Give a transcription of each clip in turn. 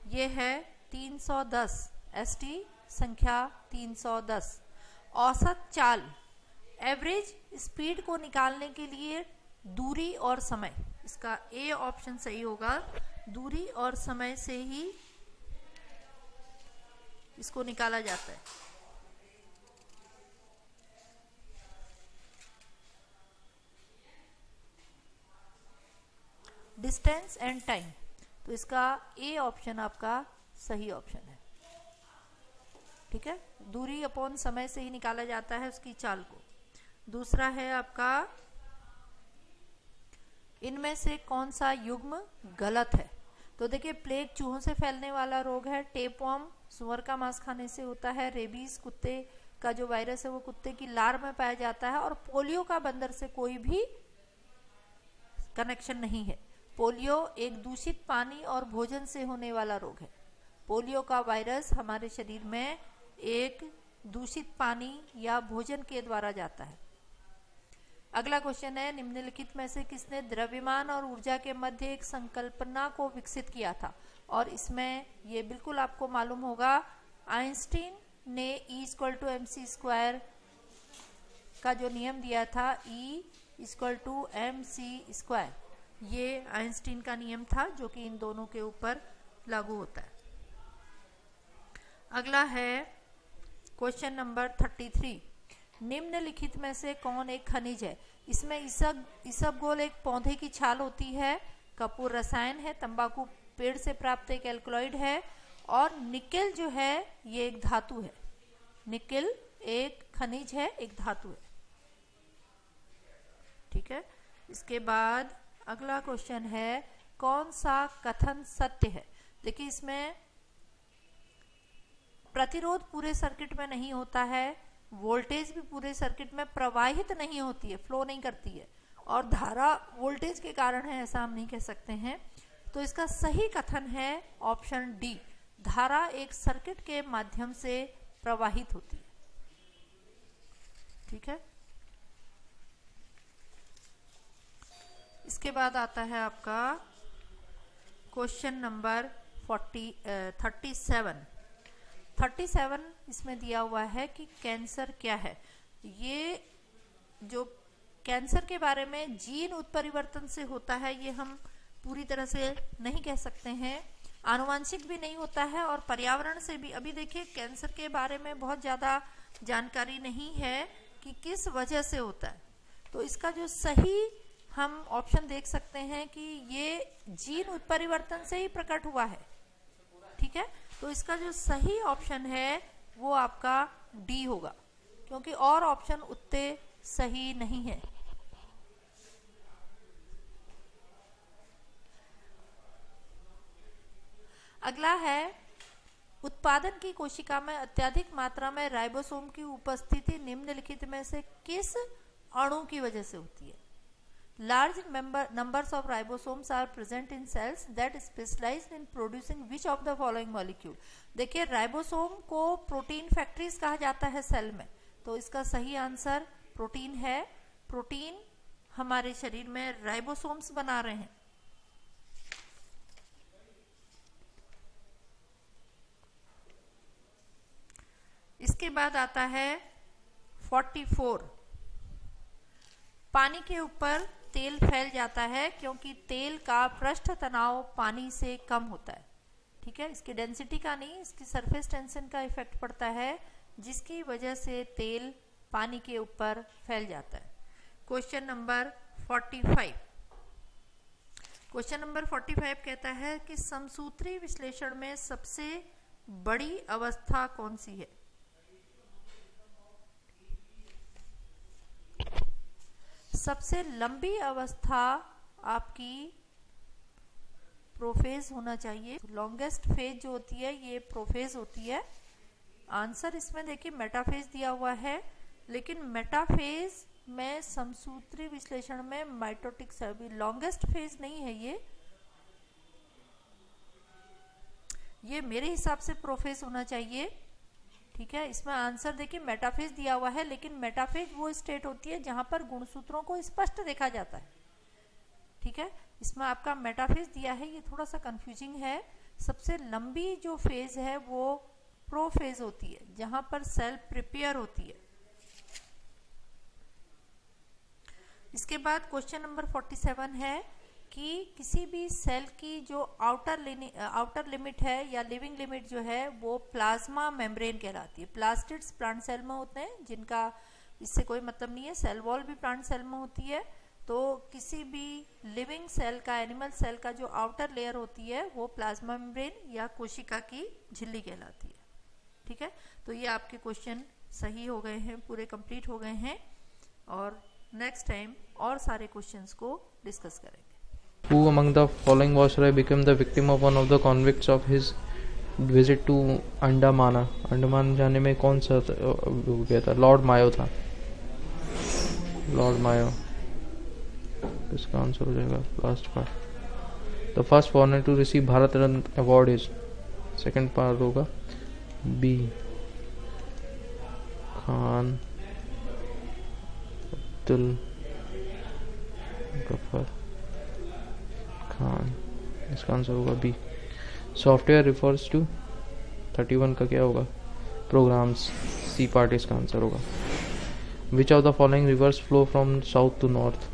ये है 310, ST संख्या 310। औसत चाल, एवरेज स्पीड को निकालने के लिए दूरी और समय, इसका ए ऑप्शन सही होगा। दूरी और समय से ही इसको निकाला जाता है। डिस्टेंस एंड टाइम, तो इसका ए ऑप्शन आपका सही ऑप्शन है। ठीक है, दूरी अपॉन समय से ही निकाला जाता है उसकी चाल को। दूसरा है आपका, इनमें से कौन सा युग्म गलत है? तो देखिए, प्लेग चूहों से फैलने वाला रोग है, टेपवर्म सुअर का मांस खाने से होता है, रेबीज कुत्ते का जो वायरस है वो कुत्ते की लार में पाया जाता है, और पोलियो का बंदर से कोई भी कनेक्शन नहीं है। पोलियो एक दूषित पानी और भोजन से होने वाला रोग है। पोलियो का वायरस हमारे शरीर में एक दूषित पानी या भोजन के द्वारा जाता है। अगला क्वेश्चन है, निम्नलिखित में से किसने द्रव्यमान और ऊर्जा के मध्य एक संकल्पना को विकसित किया था? और इसमें ये बिल्कुल आपको मालूम होगा, आइंस्टीन ने E=mc² का जो नियम दिया था, E=mc², ये आइंस्टीन का नियम था जो कि इन दोनों के ऊपर लागू होता है। अगला है क्वेश्चन नंबर 33, निम्नलिखित में से कौन एक खनिज है? इसमें इसबगोल एक पौधे की छाल होती है, कपूर रसायन है, तंबाकू पेड़ से प्राप्त एक एल्कलॉइड है, और निकेल जो है ये एक धातु है। निकेल एक खनिज है, एक धातु है। ठीक है, इसके बाद अगला क्वेश्चन है, कौन सा कथन सत्य है? देखिए, इसमें प्रतिरोध पूरे सर्किट में नहीं होता है, वोल्टेज भी पूरे सर्किट में प्रवाहित नहीं होती है, फ्लो नहीं करती है, और धारा वोल्टेज के कारण है ऐसा हम नहीं कह सकते हैं। तो इसका सही कथन है ऑप्शन डी, धारा एक सर्किट के माध्यम से प्रवाहित होती है। ठीक है, इसके बाद आता है आपका क्वेश्चन नंबर 37। इसमें दिया हुआ है कि कैंसर क्या है। ये जो कैंसर के बारे में जीन उत्परिवर्तन से होता है, ये हम पूरी तरह से नहीं कह सकते हैं, आनुवांशिक भी नहीं होता है, और पर्यावरण से भी। अभी देखिए, कैंसर के बारे में बहुत ज़्यादा जानकारी नहीं है कि किस वजह से होता है। तो इसका जो सही हम ऑप्शन देख सकते हैं कि ये जीन उत्परिवर्तन से ही प्रकट हुआ है। ठीक है, तो इसका जो सही ऑप्शन है वो आपका डी होगा, क्योंकि और ऑप्शन उतने सही नहीं है। अगला है, उत्पादन की कोशिका में अत्यधिक मात्रा में राइबोसोम की उपस्थिति निम्नलिखित में से किस अणु की वजह से होती है? Large numbers of ribosomes are present in cells that specialize in producing which of the following molecule? देखिए, राइबोसोम को प्रोटीन फैक्ट्रीज कहा जाता है सेल में, तो इसका सही आंसर प्रोटीन है। प्रोटीन हमारे शरीर में राइबोसोम्स बना रहे हैं। इसके बाद आता है 44, पानी के ऊपर तेल फैल जाता है क्योंकि तेल का पृष्ठ तनाव पानी से कम होता है। ठीक है, इसकी डेंसिटी का नहीं, इसकी सरफेस टेंशन का इफेक्ट पड़ता है, जिसकी वजह से तेल पानी के ऊपर फैल जाता है। Question number 45। क्वेश्चन नंबर 45 कहता है कि समसूत्री विश्लेषण में सबसे बड़ी अवस्था कौन सी है? सबसे लंबी अवस्था आपकी प्रोफेज होना चाहिए। लॉन्गेस्ट फेज जो होती है ये प्रोफेज होती है। आंसर इसमें देखिए मेटाफेज दिया हुआ है, लेकिन मेटाफेज में समसूत्री विश्लेषण में माइटोटिक लॉन्गेस्ट फेज नहीं है। ये मेरे हिसाब से प्रोफेज होना चाहिए। ठीक है, इसमें आंसर देखिए मेटाफेज दिया हुआ है, लेकिन मेटाफेज वो स्टेट होती है जहां पर गुणसूत्रों को स्पष्ट देखा जाता है। ठीक है, इसमें आपका मेटाफेज दिया है, ये थोड़ा सा कंफ्यूजिंग है। सबसे लंबी जो फेज है वो प्रोफेज होती है, जहां पर सेल प्रिपेयर होती है। इसके बाद क्वेश्चन नंबर 47 है कि किसी भी सेल की जो आउटर लिमिट है या लिविंग लिमिट जो है वो प्लाज्मा मेम्ब्रेन कहलाती है। प्लास्टिड्स प्लांट सेल में होते हैं, जिनका इससे कोई मतलब नहीं है। सेल वॉल भी प्लांट सेल में होती है। तो किसी भी लिविंग सेल का, एनिमल सेल का जो आउटर लेयर होती है वो प्लाज्मा मेम्ब्रेन या कोशिका की झिल्ली कहलाती है। ठीक है, तो ये आपके क्वेश्चन सही हो गए हैं, पूरे कंप्लीट हो गए हैं, और नेक्स्ट टाइम और सारे क्वेश्चंस को डिस्कस करेंगे। Who among the following Viceroy became the victim of one of the convicts of his visit to Andaman? Andaman जाने में कौन सा हो गया था? लॉर्ड मायो था। Lord Mayo. इसका आंसर हो जाएगा last part. The first foreigner to receive Bharat Ratna award is, second part होगा बी खान अब्दुल गफर खान। इसका आंसर होगा बी। सॉफ्टवेयर रिफर्स टू 31 का क्या होगा? प्रोग्राम्स, सी पार्ट इसका आंसर होगा। Which of the following rivers flow from south to north?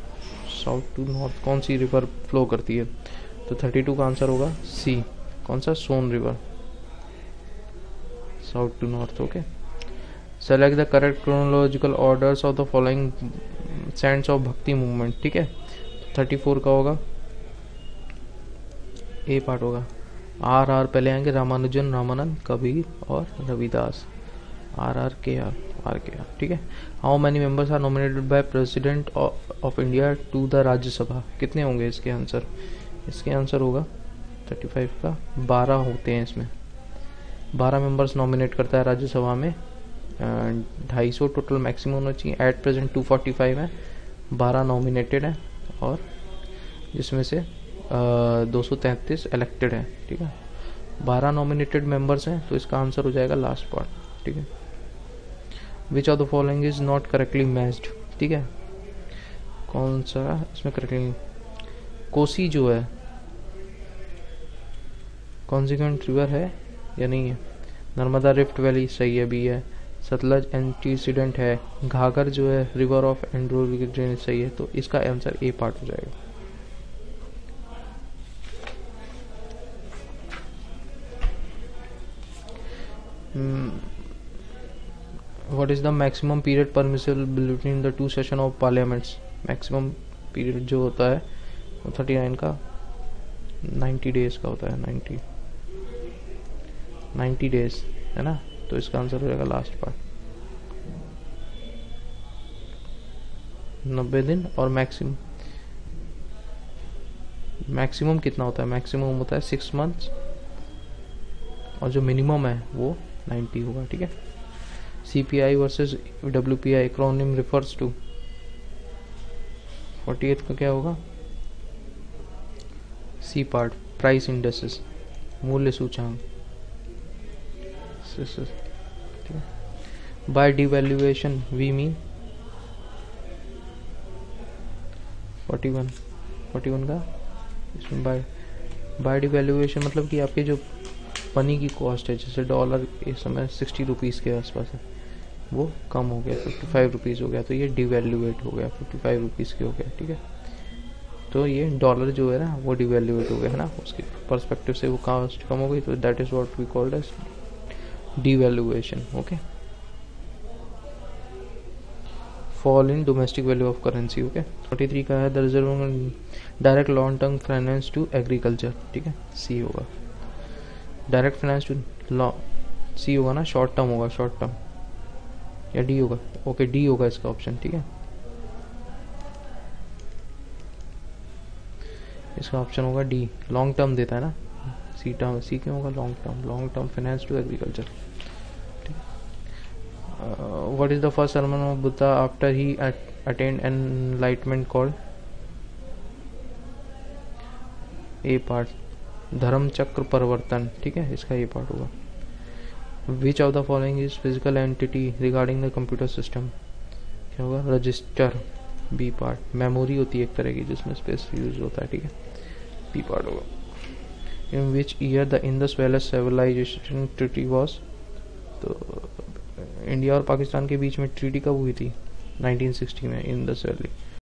South to north कौन सी रिवर फ्लो करती है? तो 32 का आंसर होगा सी। कौन सा? Son river, south to north. Okay, select the correct chronological orders of the following saints of Bhakti movement. ठीक है, 34 का होगा ए पार्ट होगा। आर पहले आएंगे, रामानुजन, रामानंद, कबीर और रविदास। आर के आर। ठीक है। How many members are nominated by president of India to the Rajya Sabha? कितने होंगे इसके आंसर? इसके आंसर होगा 35 का 12 होते हैं। इसमें 12 मेंबर्स नॉमिनेट करता है राज्यसभा में। 250 टोटल मैक्सिमम होना चाहिए। एट प्रेजेंट 245 है, 12 नॉमिनेटेड है और जिसमें से 233 इलेक्टेड है। ठीक है, 12 नॉमिनेटेड मेंबर्स हैं, तो इसका आंसर हो जाएगा लास्ट पार्ट। ठीक है। विच of the following is not correctly matched? ठीक है, कौन सा इसमें करेक्टली? कोसी जो है कॉन्सिक्वेंट रिवर है या नहीं है? नर्मदा रिफ्ट वैली सही है, बी है। सतलज एंटीसीडेंट है। घाघर जो है रिवर ऑफ एंड्रोल सही है, तो इसका आंसर ए पार्ट हो जाएगा। What is the maximum period permissible between the two session of parliaments? Maximum period जो होता है वो 39 का 90 डेज का होता है। 90 डेज है ना, तो इसका आंसर हो जाएगा लास्ट पार्ट 90 दिन। और मैक्सिमम कितना होता है? मैक्सिमम होता है 6 मंथ्स और जो मिनिमम है वो 90 होगा। ठीक है। CPI versus WPI acronym refers to 48 का क्या होगा? सी पार्ट, प्राइस इंडेक्सेस, मूल्य सूचकांक। बाय डिवैल्यूएशन वी मीन 41 का इसमें बाय डिवैल्यूएशन मतलब कि आपके जो मनी की कॉस्ट है, जैसे डॉलर इस समय 60 रुपीज़ के आसपास है, वो कम हो गया, 55 रुपीज़ हो गया, तो ये डिवैल्यूएट हो गया, 55 रुपीज़ के हो गया। ठीक है, तो ये डॉलर जो है ना वो डिवैल्यूएट हो गया है ना, उसके पर्सपेक्टिव से वो कॉस्ट कम हो गई, तो that is what we called as devaluation. Okay, fall in domestic value of currency. Okay, 43 का है the reserve direct long term finance to agriculture. ठीक है, सी होगा डायरेक्ट फाइनेंस टू सी होगा ना, शॉर्ट टर्म होगा, शॉर्ट टर्म, या डी होगा? ओके, डी होगा इसका ऑप्शन। ठीक है, इसका ऑप्शन होगा डी, लॉन्ग टर्म देता है ना, सी टर्म, सी क्यों होगा? Long term finance to agriculture. What is the first sermon of Buddha after he attained enlightenment called? A part, Dharma Chakra Parivartan. ठीक है, इसका ये पार्ट होगा। Which of the following is physical entity regarding the computer system? क्या होगा? Register, B part, memory होती है एक तरह की जिसमें स्पेस यूज होता है। ठीक है, बी पार्ट होगा। In which year the Indus valley civilization treaty was. तो इंडिया और पाकिस्तान के बीच में ट्रीटी कब हुई थी? 1960 में, इंडस वैली।